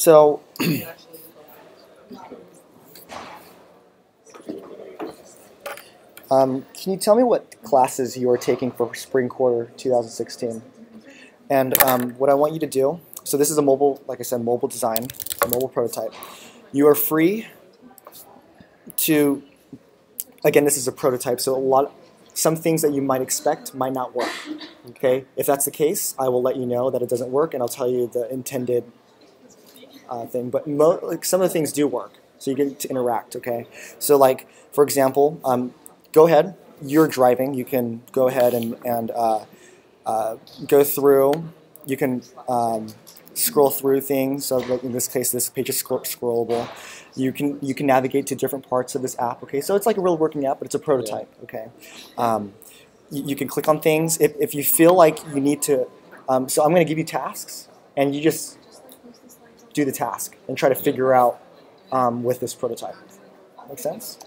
So, can you tell me what classes you are taking for spring quarter 2016? And what I want you to do, so this is a mobile, like I said, mobile design, a mobile prototype. You are free to, again, this is a prototype, so some things that you might expect might not work. Okay, if that's the case, I will let you know that it doesn't work, and I'll tell you the intended thing. But like some of the things do work, so you get to interact. Okay, so like for example, go ahead. You're driving. You can go ahead and go through. You can scroll through things. So like in this case, this page is scrollable. You can navigate to different parts of this app. Okay, so it's like a real working app, but it's a prototype. Okay, you can click on things if you feel like you need to. So I'm going to give you tasks, and you just do the task and try to figure out with this prototype. Make sense?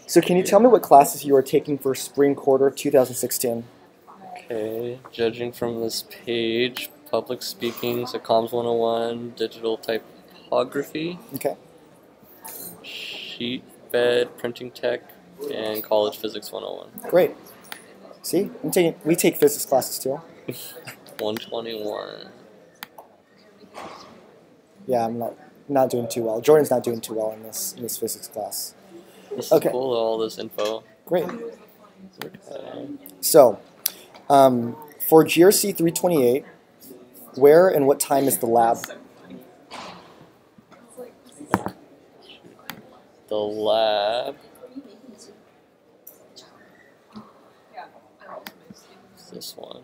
So can you tell me what classes you are taking for spring quarter 2016? Okay, judging from this page, public speaking, so comms 101, digital typography, Okay. sheet fed, printing tech, and college physics 101. Great. See, we take physics classes too. 121. Yeah, I'm not doing too well. Jordan's not doing too well in this physics class. This is Okay. cool, all this info. Great. Okay. So, for GRC 328, where and what time is the lab? The lab. This one.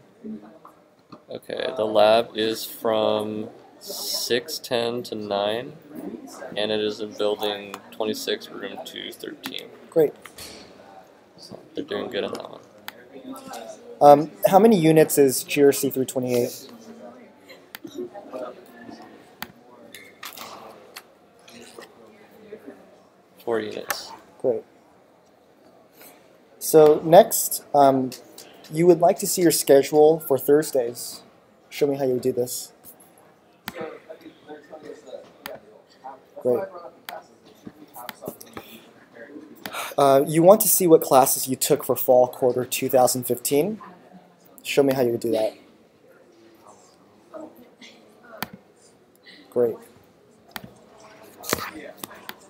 Okay, the lab is from 6:10 to 9, and it is in building 26, room 213. Great. So they're doing good on that one. How many units is GRC 328? Four units. Great. So next, you would like to see your schedule for Thursdays. Show me how you would do this. Great. You want to see what classes you took for fall quarter 2015. Show me how you would do that. Great.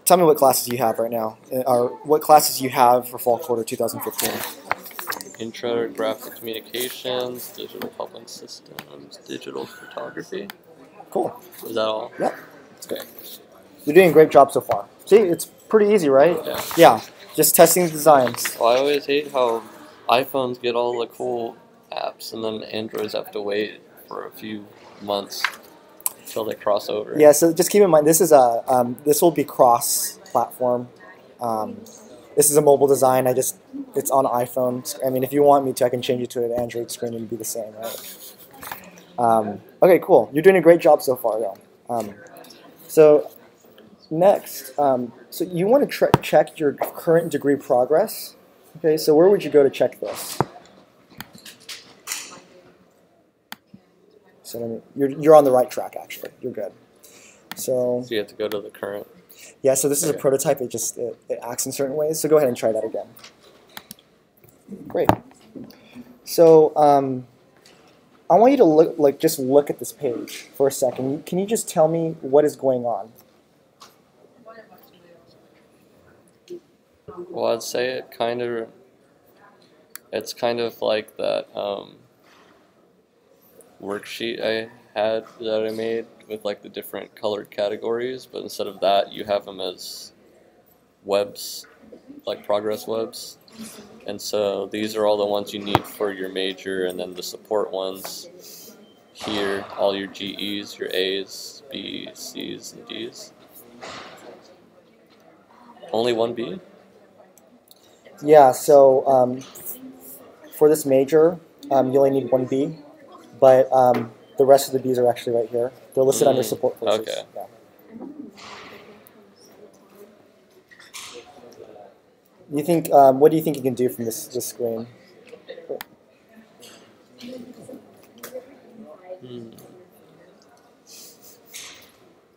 Tell me what classes you have right now, or what classes you have for fall quarter 2015. Intro to graphic communications, digital public systems, digital photography. Cool. Is that all? Yep. That's great. You're doing a great job so far. See, it's pretty easy, right? Yeah. Yeah. Just testing the designs. Well, I always hate how iPhones get all the cool apps and then Androids have to wait for a few months until they cross over. Yeah. So just keep in mind, this is this will be cross-platform. This is a mobile design. It's on iPhone. I mean, if you want me to, I can change it to an Android screen and it'd be the same, right? Okay, cool. You're doing a great job so far, though. So next, so you want to check your current degree progress. Okay, so where would you go to check this? So you're on the right track, actually. You're good. So you have to go to the current. Yeah, so this is a prototype. It acts in certain ways. So go ahead and try that again. Great. So I want you to just look at this page for a second. Can you just tell me what is going on? Well, I'd say it's kind of like that worksheet I made with like the different colored categories, but instead of that, you have them as webs, like progress webs. And so these are all the ones you need for your major, and then the support ones here, all your GEs, your A's, B's, C's, and D's. Only one B? Yeah, so for this major, you only need one B, but the rest of the B's are actually right here. They're listed under support courses. Okay. Yeah. You think? What do you think you can do from this screen?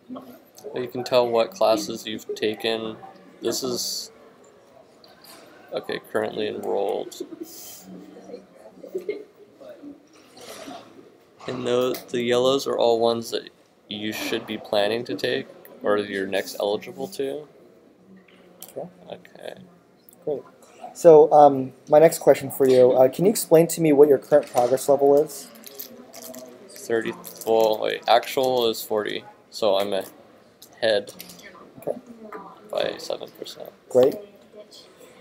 You can tell what classes you've taken. This is, okay, currently enrolled. And the yellows are all ones that you should be planning to take, or you're next eligible to. Okay. Okay. Great. So my next question for you, can you explain to me what your current progress level is? 30, well, wait, actual is 40, so I'm ahead Okay. by 7%. Great.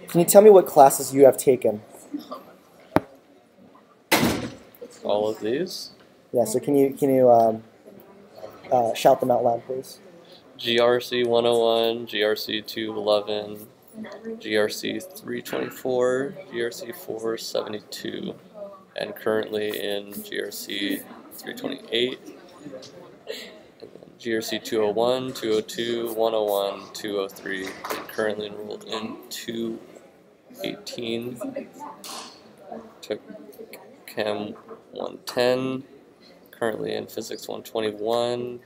Can you tell me what classes you have taken? All of these? Yeah, so can you shout them out loud, please? GRC 101, GRC 211, GRC 324, GRC 472, and currently in GRC 328, and then GRC 201, 202, 101, 203, and currently enrolled in 218. Took Chem 110, currently in Physics 121,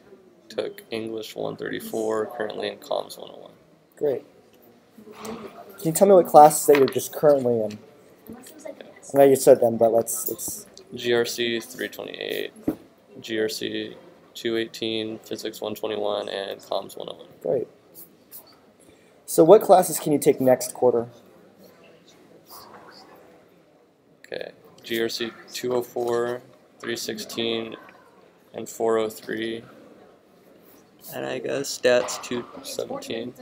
took English 134, currently in Comms 101. Great. Can you tell me what classes that you're just currently in? I know you said them, but let's. GRC 328, GRC 218, Physics 121, and Comms 101. Great. So what classes can you take next quarter? Okay, GRC 204, 316, and 403. And I guess Stats 217.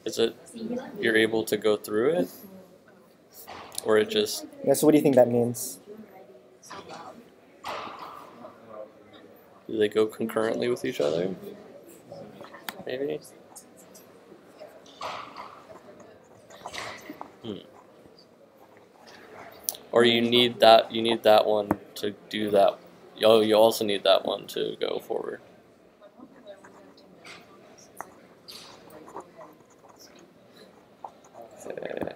Is it you're able to go through it? Or it just... Yeah, so what do you think that means? Do they go concurrently with each other? Maybe? Or you need that one to do that. Oh, you also need that one to go forward. Okay.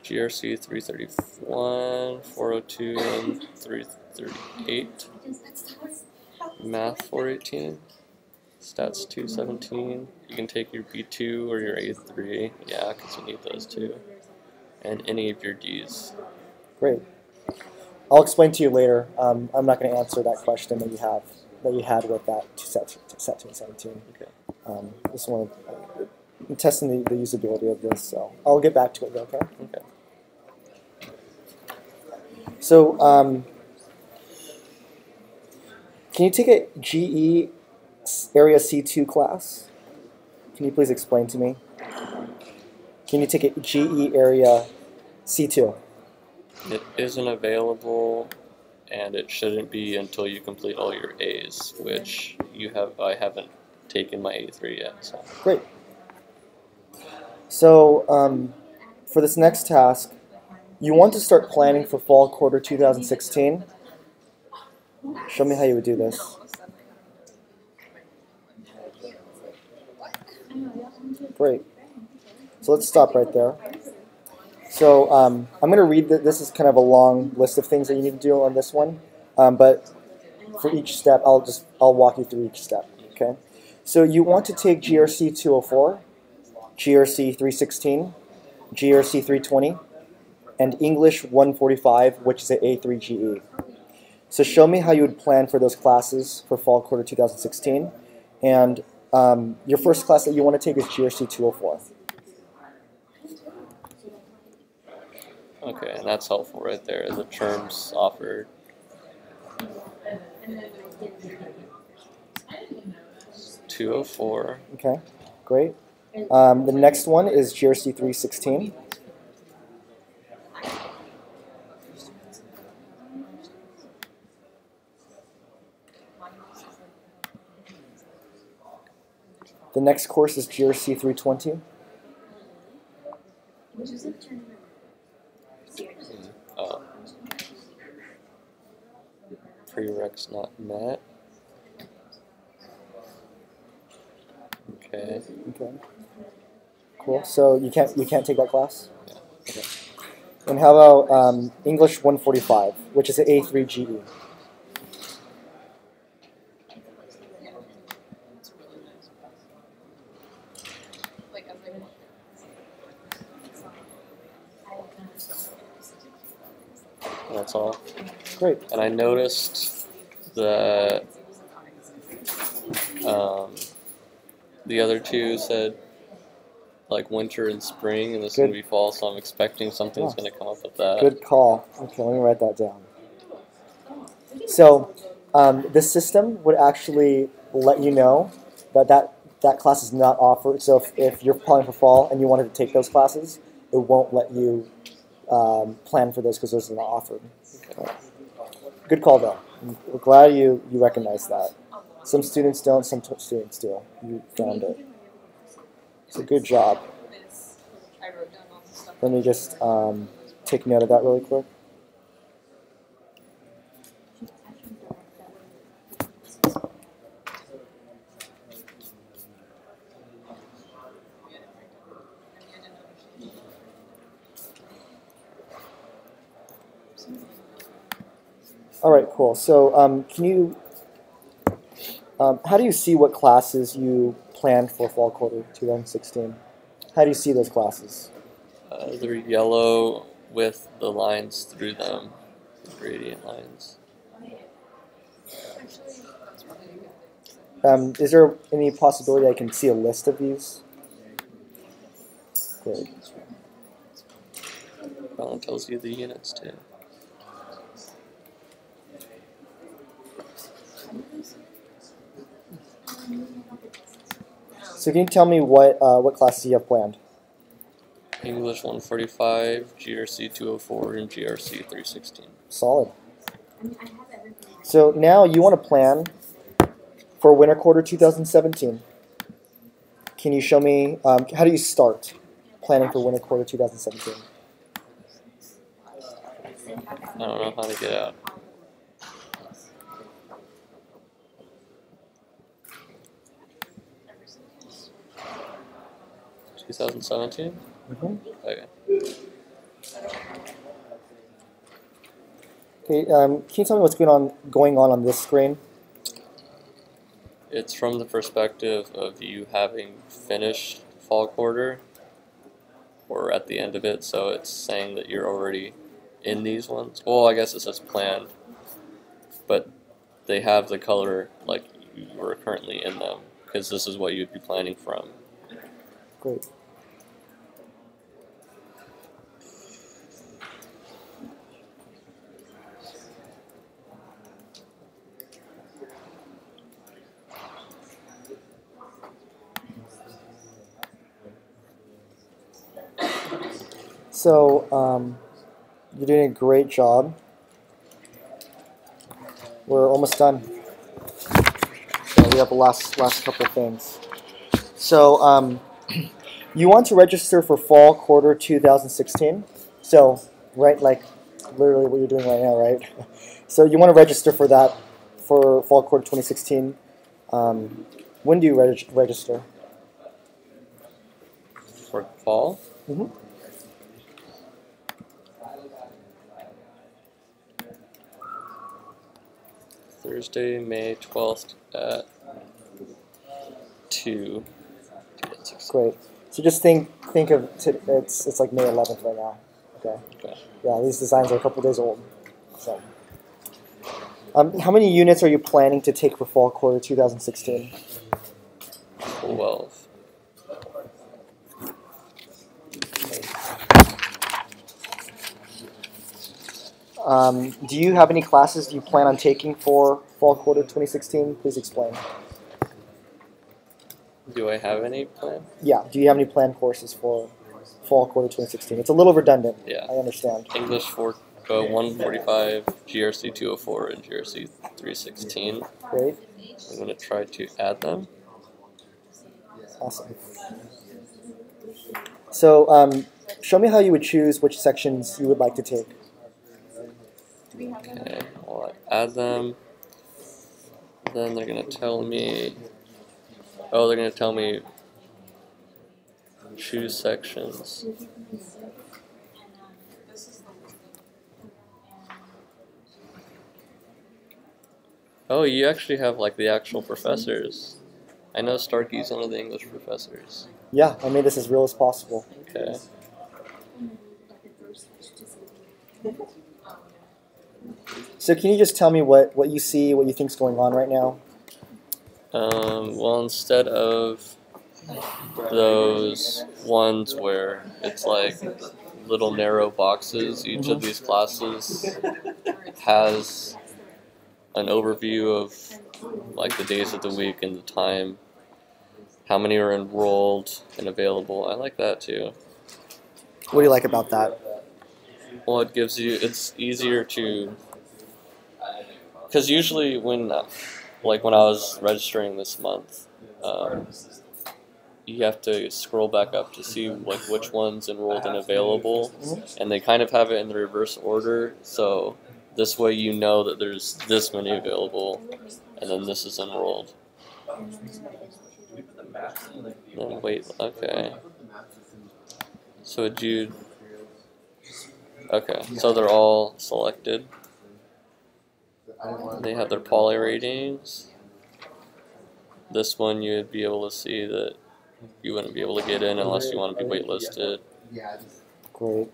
GRC 331, 402, and 338. Math 418. Stats 217. You can take your B2 or your A3. Yeah, because you need those two. And any of your Ds. Great. I'll explain to you later. I'm not going to answer that question that you had with that set 217. Okay. This one, I'm testing the usability of this, so I'll get back to it. Okay. Okay. So, can you take a GE Area C2 class? Can you please explain to me? Can you take a GE Area C2? It isn't available, and it shouldn't be until you complete all your A's, which I haven't taken my A3 yet. So. Great. So, for this next task, you want to start planning for fall quarter 2016. Show me how you would do this. Great. So let's stop right there. So I'm going to read this is kind of a long list of things that you need to do on this one, but for each step, I'll walk you through each step. Okay. So you want to take GRC 204, GRC 316, GRC 320, and English 145, which is an A3 GE. So show me how you would plan for those classes for fall quarter 2016, and your first class that you want to take is GRC 204. Okay, and that's helpful right there. The terms offered. $204. Okay, great. The next one is GRC 316. The next course is GRC 320. Prereqs not met. Okay. Okay. Cool. So you can't take that class. Yeah. Okay. And how about English 145, which is an A3 GE? And that's all. Great. And I noticed that the other two said like winter and spring, and this is Good. going to be fall, so I'm expecting something's going to come up with that. Good call. Okay, let me write that down. So the system would actually let you know that class is not offered. So if you're applying for fall and you wanted to take those classes, it won't let you plan for those because those are not offered. Okay. Good call, though. We're glad you recognize that. Some students don't, some students do. You found it. So good job. Let me just take note of that really quick. All right, cool. So can you, how do you see what classes you planned for fall quarter 2016? How do you see those classes? They're yellow with the lines through them, the gradient lines. Is there any possibility I can see a list of these? Great. Well, it tells you the units too. So can you tell me what classes you have planned? English 145, GRC 204, and GRC 316. Solid. So now you want to plan for winter quarter 2017. Can you show me, how do you start planning for winter quarter 2017? I don't know how to get out. $2017? Mm-hmm. Okay. Okay, can you tell me what's going on this screen? It's from the perspective of you having finished fall quarter or at the end of it, so it's saying that you're already in these ones. Well, I guess it says planned, but they have the color like you were currently in them because this is what you'd be planning from. Great. So you're doing a great job. We're almost done. So we have the last couple of things. So you want to register for fall quarter 2016. So right, like literally what you're doing right now, right? So you want to register for that for fall quarter 2016. When do you register? For fall? Mm-hmm. Thursday, May 12th at 2. Great. So just think of it's like May 11th right now. Okay. Okay. Yeah, these designs are a couple days old. So, how many units are you planning to take for fall quarter 2016? 12. Do you have any classes you plan on taking for fall quarter 2016? Please explain. Do I have any plan? Yeah. Do you have any planned courses for fall quarter 2016? It's a little redundant. Yeah. I understand. English 145, GRC 204, and GRC 316. Great. I'm going to try to add them. Awesome. So show me how you would choose which sections you would like to take. Okay, I'll add them. Then they're going to tell me, they're going to tell me choose sections. Oh, you actually have like the actual professors. I know Starkey's one of the English professors. Yeah, I made this as real as possible. Okay. So can you just tell me what you see, what you think's going on right now? Well, instead of those ones where it's like little narrow boxes, each of these classes has an overview of like the days of the week and the time, how many are enrolled and available. I like that too. What do you like about that? Well, it gives you, it's easier to, because usually when I was registering this month, you have to scroll back up to see like which one's enrolled and available, and they kind of have it in the reverse order, so this way you know that there's this many available, and then this is enrolled. Then wait, okay. So Jude, okay, so they're all selected. They have their poly ratings. This one you'd be able to see that you wouldn't be able to get in unless you want to be waitlisted. Great.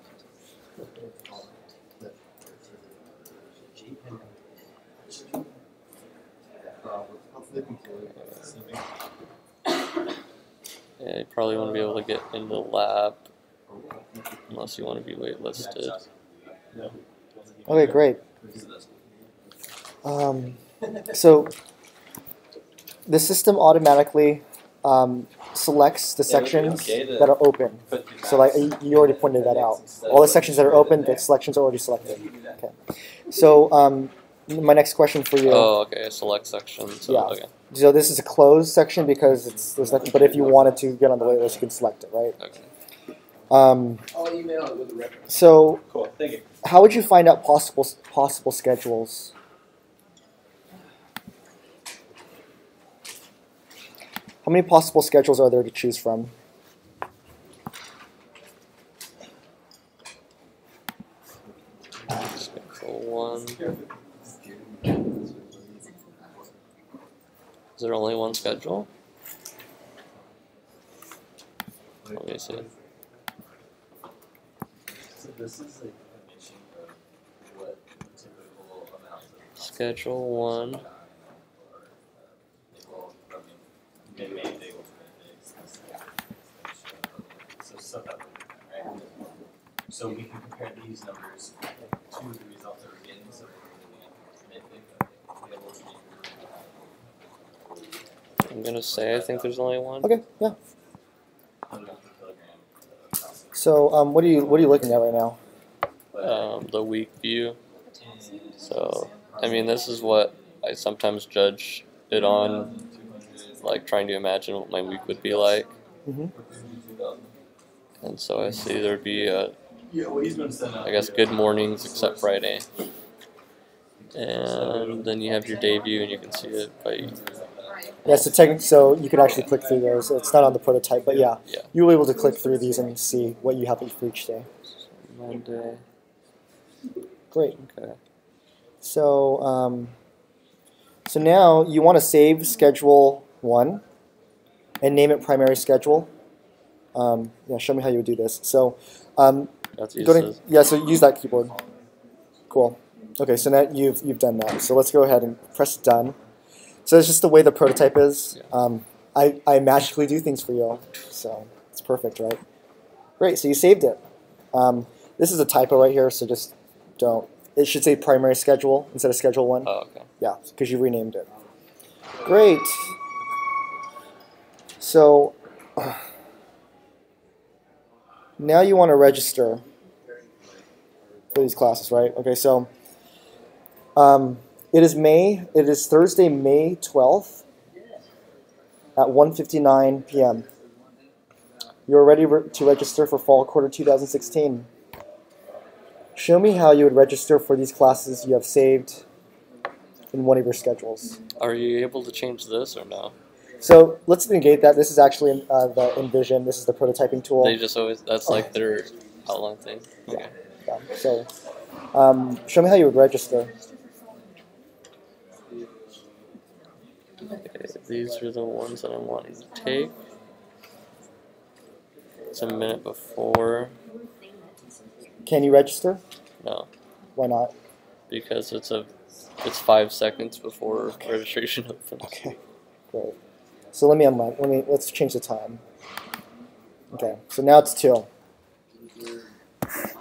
Yeah, you probably want to be able to get into the lab unless you want to be waitlisted. Okay, great. So the system automatically selects the sections that are open. So like you already pointed that out. All the sections that are open, the selections are already selected. Okay. So my next question for you. Oh, okay. A select section. So, yeah. Okay. So this is a closed section because there's nothing. But if you wanted to get on the wait list, you can select it, right? Okay. I'll email it with the reference. So, cool. Thank you. How would you find out possible schedules? How many possible schedules are there to choose from? Schedule 1. Is there only one schedule? Let me see. So this is like a mission of what typical amount of Schedule 1. So stuff like that, right? So we can compare these numbers to the results that we're getting, so I'm gonna say I think there's only one. Okay, yeah. So what are you looking at right now? The week view. So I mean, this is what I sometimes judge it on, like trying to imagine what my week would be like. And so I see there'd be I guess good mornings except Friday. And then you have your day view, and you can see it by. Yeah, so you could actually click through those. It's not on the prototype, but yeah, you'll be able to click through these and see what you have for each day. Monday. Great. Okay. So so now you want to save schedule 1 and name it primary schedule. Yeah, show me how you would do this. So That's so use that keyboard. Cool. Okay, so now you've done that. So let's go ahead and press done. So it's just the way the prototype is. Yeah. I magically do things for you, so it's perfect, right? Great, so you saved it. This is a typo right here, so just don't. It should say primary schedule instead of schedule 1. Oh, okay. Yeah, because you renamed it. Great. So now you want to register for these classes, right? Okay, so it is Thursday, May 12th at 1:59 p.m. You are ready to register for fall quarter 2016. Show me how you would register for these classes you have saved in one of your schedules. Are you able to change this or no? So let's negate that. This is actually the Envision. This is the prototyping tool. They just always, that's like their outline thing? Okay. Yeah. So show me how you would register. Okay, these are the ones that I'm wanting to take. It's a minute before. Can you register? No, Why not? because it's 5 seconds before registration opens. Okay, great. So let's change the time. Okay, so now it's 2.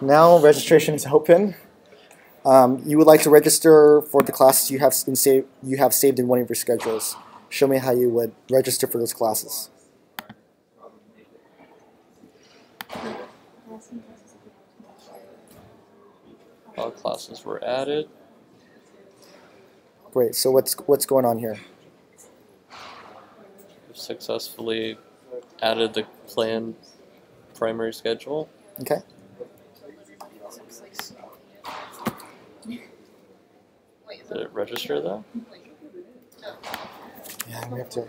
Now registration is open. You would like to register for the classes you have saved in one of your schedules. Show me how you would register for those classes. All classes were added. Great. So what's going on here? We've successfully added the planned primary schedule. Okay. Did it register though? Yeah, we have to.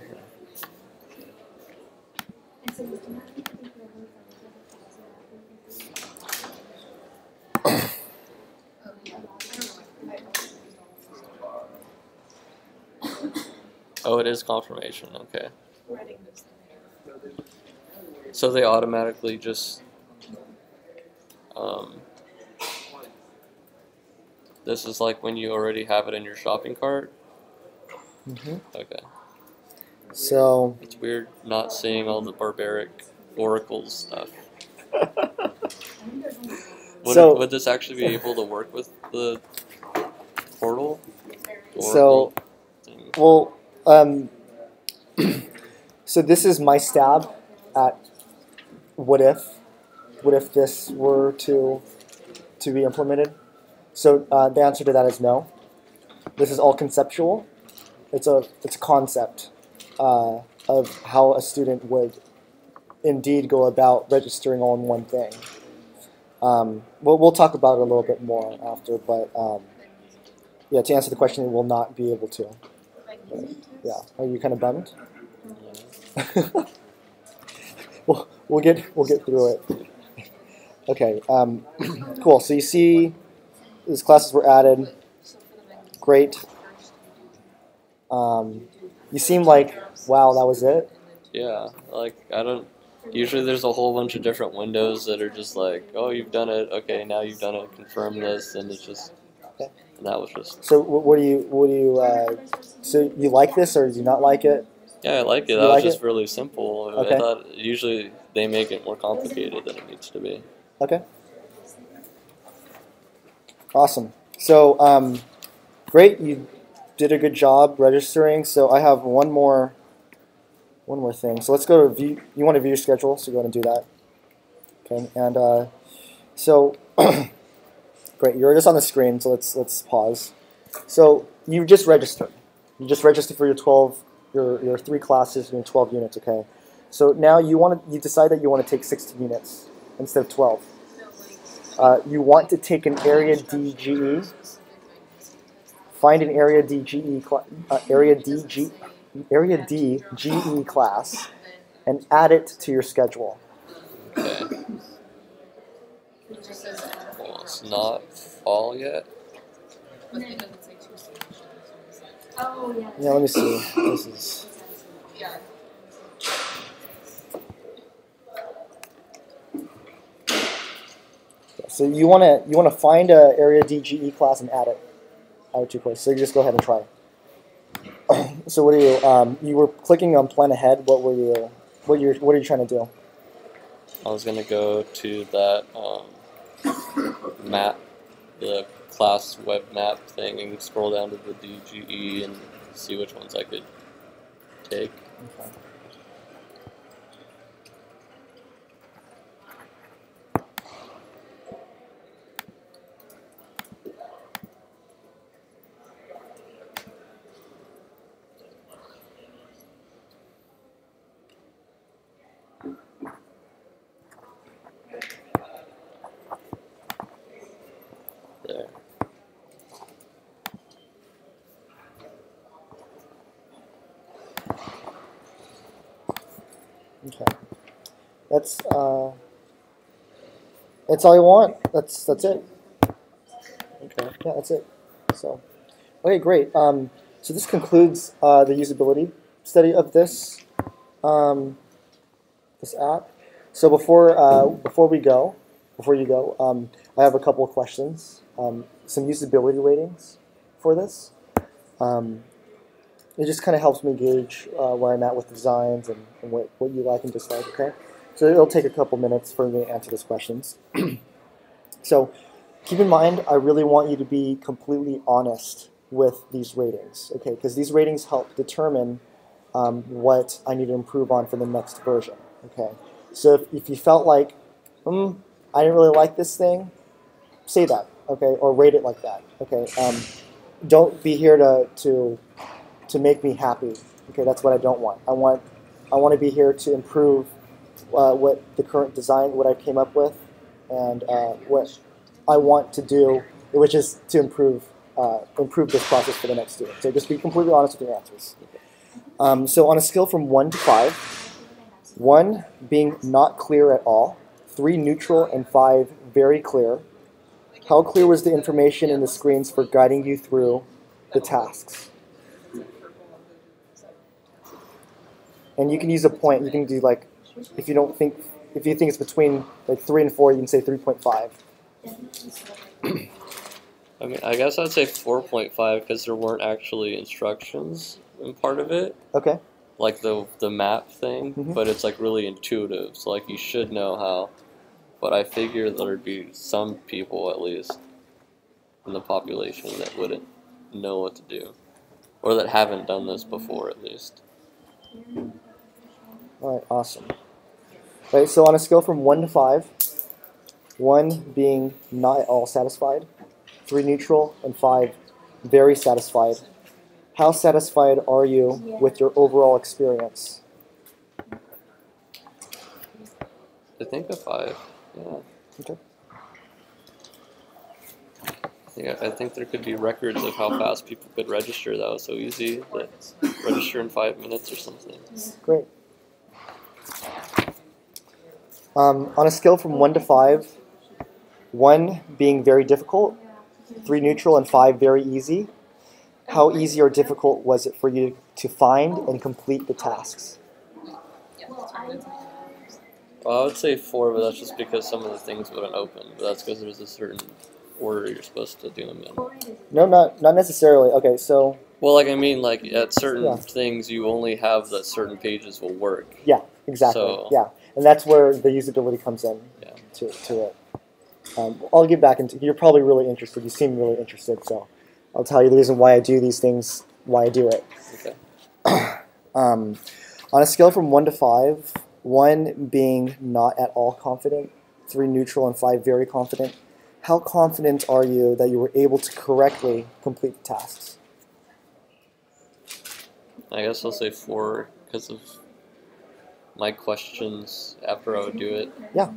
Oh, it is confirmation. Okay. So they automatically just this is like when you already have it in your shopping cart. Okay. So It's weird not seeing all the barbaric oracles stuff. Would this actually be able to work with the portal? So, Thing? well, so this is my stab at what if this were to be implemented. So the answer to that is no. This is all conceptual. It's a concept of how a student would indeed go about registering all in one thing. We'll talk about it a little bit more after, but yeah, to answer the question, it will not be able to. But, yeah, are you kind of bummed? we'll get through it. Okay, cool. So you see, these classes were added. Great. You seem like, wow, that was it? Yeah, like I don't. Usually there's a whole bunch of different windows that are just like, oh, you've done it. Okay, now you've done it. Confirm this, and it's just. Okay. And that was just. So what do you? So you like this or do you not like it? Yeah, I like it. You That was like just it? really simple. Okay. I thought usually they make it more complicated than it needs to be. Okay. Awesome. So great. You did a good job registering. So I have one more thing. So let's go to view. You want to view your schedule, so go ahead and do that. Okay. And so great. You're just on the screen. So let's pause. So you just registered. You just registered for your 3 classes and your 12 units. Okay. So now you decide that you want to take 16 units instead of 12. You want to take an area DGE. Find an area DGE area D GE class and add it to your schedule. Okay. Well, it's not fall yet. Yeah, let me see. This is. So you want to find a area DGE class and add it to your course. So you just go ahead and try. So what are you were clicking on plan ahead. What are you trying to do? I was gonna go to that map, the class web map thing, and scroll down to the DGE and see which ones I could take. Okay. There. Okay. That's all you want. That's it. Okay. Yeah, that's it. So, okay, great. So this concludes the usability study of this this app. So before we go, before you go, I have a couple of questions. Some usability ratings for this. It just kind of helps me gauge where I'm at with designs and what you like and dislike, okay? So it'll take a couple minutes for me to answer those questions. So keep in mind, I really want you to be completely honest with these ratings, okay? Because these ratings help determine what I need to improve on for the next version, okay? So if you felt like, I didn't really like this thing, say that, okay? Or rate it like that, okay? Don't be here to make me happy, okay? That's what I don't want. I want to be here to improve what the current design, what I came up with, and what I want to do, which is to improve this process for the next student. So just be completely honest with your answers. So on a scale from 1 to 5, 1 being not clear at all, 3 neutral, and 5 very clear, how clear was the information in the screens for guiding you through the tasks? And you can use a point. You can do like, if you think it's between like 3 and 4, you can say 3.5. I mean, I guess I'd say 4.5 because there weren't actually instructions in part of it. Okay. Like the map thing, but it's like really intuitive. So like you should know how. But I figure there'd be some people at least in the population that wouldn't know what to do, or that haven't done this before at least. All right, awesome. Right, so on a scale from 1 to 5, 1 being not at all satisfied, 3 neutral, and 5 very satisfied. How satisfied are you with your overall experience? I think a 5. Yeah. Okay. Yeah, I think there could be records of how fast people could register. That was so easy. That register in 5 minutes or something. Great. On a scale from 1 to 5, 1 being very difficult, 3 neutral, and 5 very easy, how easy or difficult was it for you to find and complete the tasks? Well, I would say 4, but that's just because some of the things wouldn't open. But that's because there's a certain order you're supposed to do them in. No, not necessarily. Okay, so... Well, like, I mean, like, at certain things, you only have that certain pages will work. Yeah, exactly. So, yeah, and that's where the usability comes in to it. I'll get back into... You're probably really interested. You seem really interested, so I'll tell you the reason why I do these things, why I do it. Okay. On a scale from 1 to 5, 1 being not at all confident, 3 neutral, and 5 very confident, how confident are you that you were able to correctly complete the tasks? I guess I'll say 4 because of my questions after I would do it. Yeah.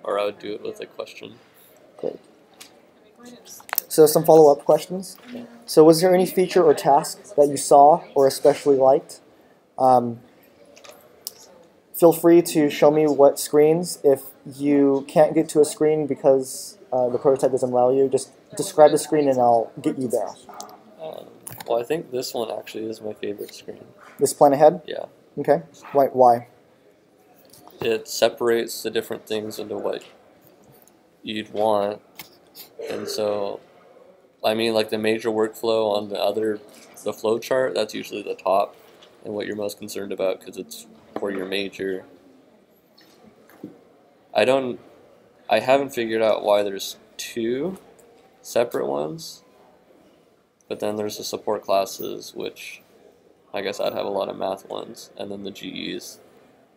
Or I would do it with a question. Great. So some follow-up questions. So was there any feature or task that you saw or especially liked? Feel free to show me what screens. If you can't get to a screen because the prototype doesn't allow you, just describe the screen and I'll get you there. Well, I think this one actually is my favorite screen. This plan ahead? Yeah. Okay. Why? It separates the different things into what you'd want. And so, I mean, like the major workflow on the flow chart, that's usually the top and what you're most concerned about because it's for your major. I haven't figured out why there's 2 separate ones, but then there's the support classes, which I guess I'd have a lot of math ones, and then the GEs.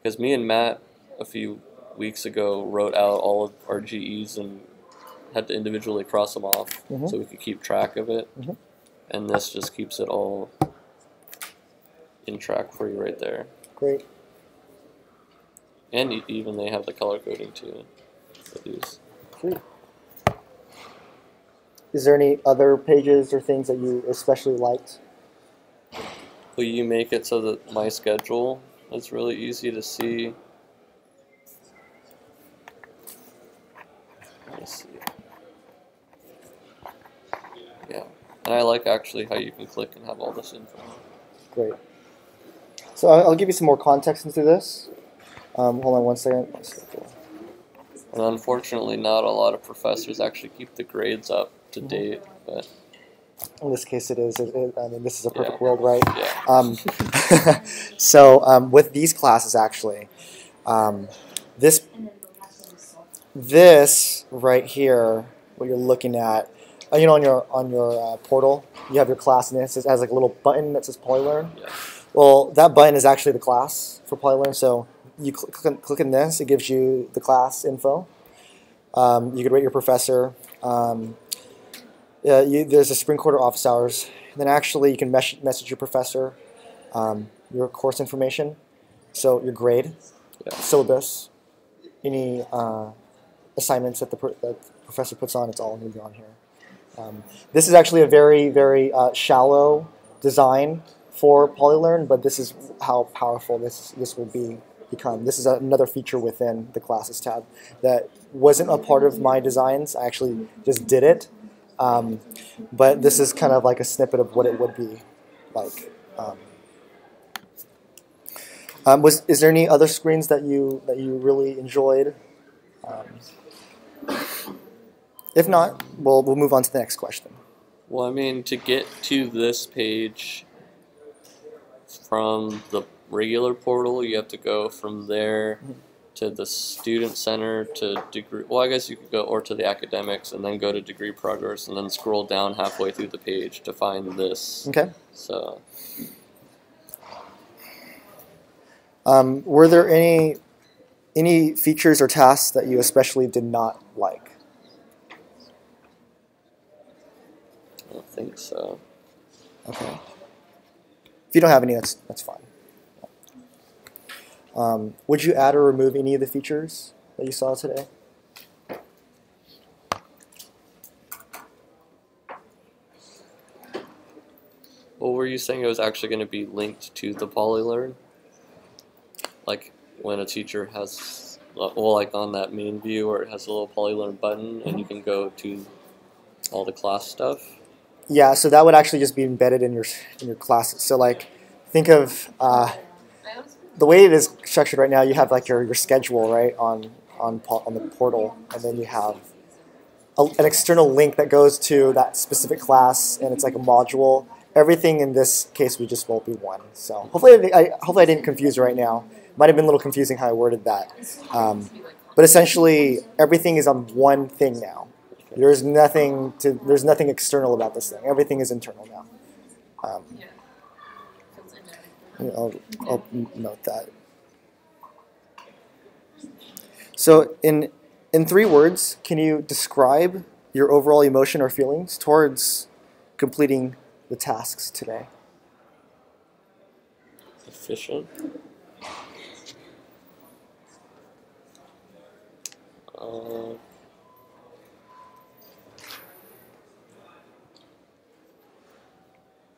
Because me and Matt a few weeks ago wrote out all of our GEs and had to individually cross them off so we could keep track of it. And this just keeps it all in track for you right there. Great. And even they have the color coding too for these. Sweet. Is there any other pages or things that you especially liked? Will you make it so that my schedule is really easy to see? Let's see. Yeah, and I like actually how you can click and have all this info. Great. So I'll give you some more context into this. Hold on one second. And unfortunately, not a lot of professors actually keep the grades up to date. But In this case, it is. I mean, this is a perfect Yeah. world, right? yeah, So with these classes, actually, this this right here, what you're looking at, on your portal, you have your class, and it has like a little button that says Polylearn. yeah. Well, that button is actually the class for Polylearn. So you click on this, it gives you the class info. You could rate your professor. There's a spring quarter office hours. And then actually you can message your professor, your course information, so your grade, Yeah. syllabus, any assignments that the professor puts on, it's all going to be on here. This is actually a very, very shallow design for Polylearn, but this is how powerful this will become. This is another feature within the Classes tab that wasn't a part of my designs. I actually just did it, but this is kind of like a snippet of what it would be like. Is there any other screens that you really enjoyed? If not, we'll move on to the next question. Well, I mean, to get to this page from the regular portal, you have to go from there to the student center to degree. Well, I guess you could go or to the academics and then go to degree progress and then scroll down halfway through the page to find this. Okay. So, Were there any features or tasks that you especially did not like? I don't think so. Okay. If you don't have any, that's fine. Would you add or remove any of the features that you saw today? Well, were you saying it was actually going to be linked to the Polylearn? Like when a teacher has, well, like on that main view where it has a little Polylearn button and you can go to all the class stuff? Yeah, so that would actually just be embedded in your classes. So like, think of the way it is structured right now. You have like your schedule right on the portal, and then you have an external link that goes to that specific class, and it's like a module. Everything in this case we just will be one. So hopefully I didn't confuse you right now. Might have been a little confusing how I worded that, but essentially everything is on one thing now. There's nothing external about this thing. Everything is internal now. I'll note that. So in 3 words, can you describe your overall emotion or feelings towards completing the tasks today? Efficient.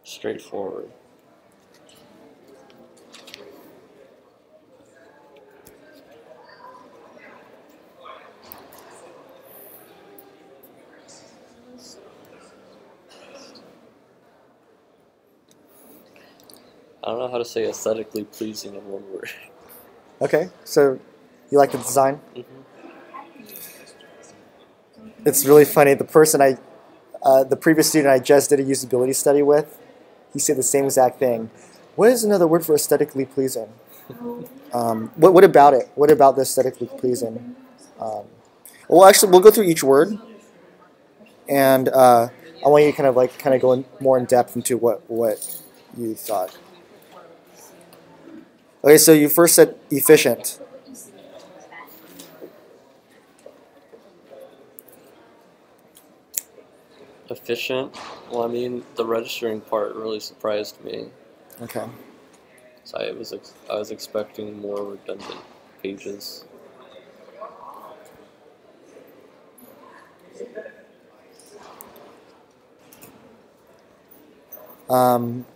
Straightforward. I don't know how to say aesthetically pleasing in one word. Okay, so you like the design? Mm-hmm. It's really funny. The previous student I just did a usability study with, he said the same exact thing. What is another word for aesthetically pleasing? What about it? What about the aesthetically pleasing? Well, actually, we'll go through each word, and I want you to kind of go more in depth into what you thought. Okay, so you first said efficient. Efficient. Well, I mean, the registering part really surprised me. Okay. So I was expecting more redundant pages.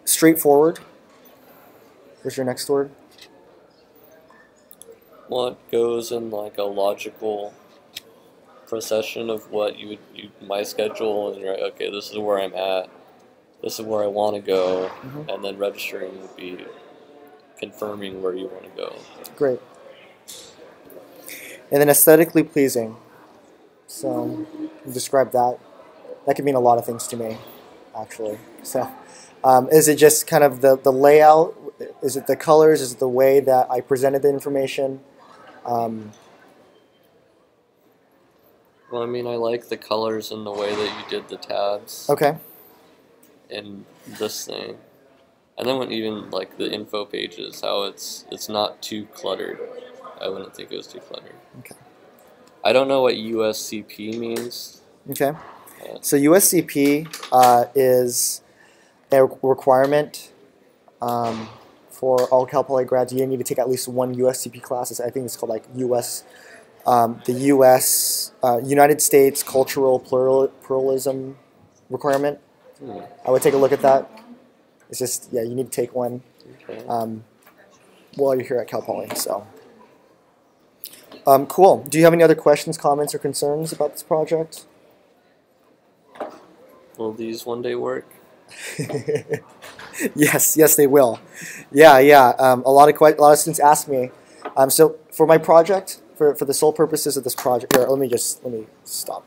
Straightforward. What's your next word? Well, it goes in like a logical procession of what you my schedule, and you're like, okay, this is where I'm at, this is where I want to go, and then registering would be confirming where you want to go. Great. And then aesthetically pleasing. So describe that. That could mean a lot of things to me, actually. So is it just kind of the layout? Is it the colors? Is it the way that I presented the information? Well, I mean, I like the colors and the way that you did the tabs Okay. in this thing. And then when even like the info pages, how it's not too cluttered. I wouldn't think it was too cluttered. Okay. I don't know what USCP means. Okay. So USCP is a requirement for all Cal Poly grads. You need to take at least one USCP class. I think it's called like the U.S. United States Cultural Pluralism requirement. I would take a look at that. It's just, yeah, you need to take one while you're here at Cal Poly. So, cool. Do you have any other questions, comments, or concerns about this project? Will these one day work? Yes, they will. Yeah. A lot of students ask me. So for my project, for the sole purposes of this project, here, let me stop.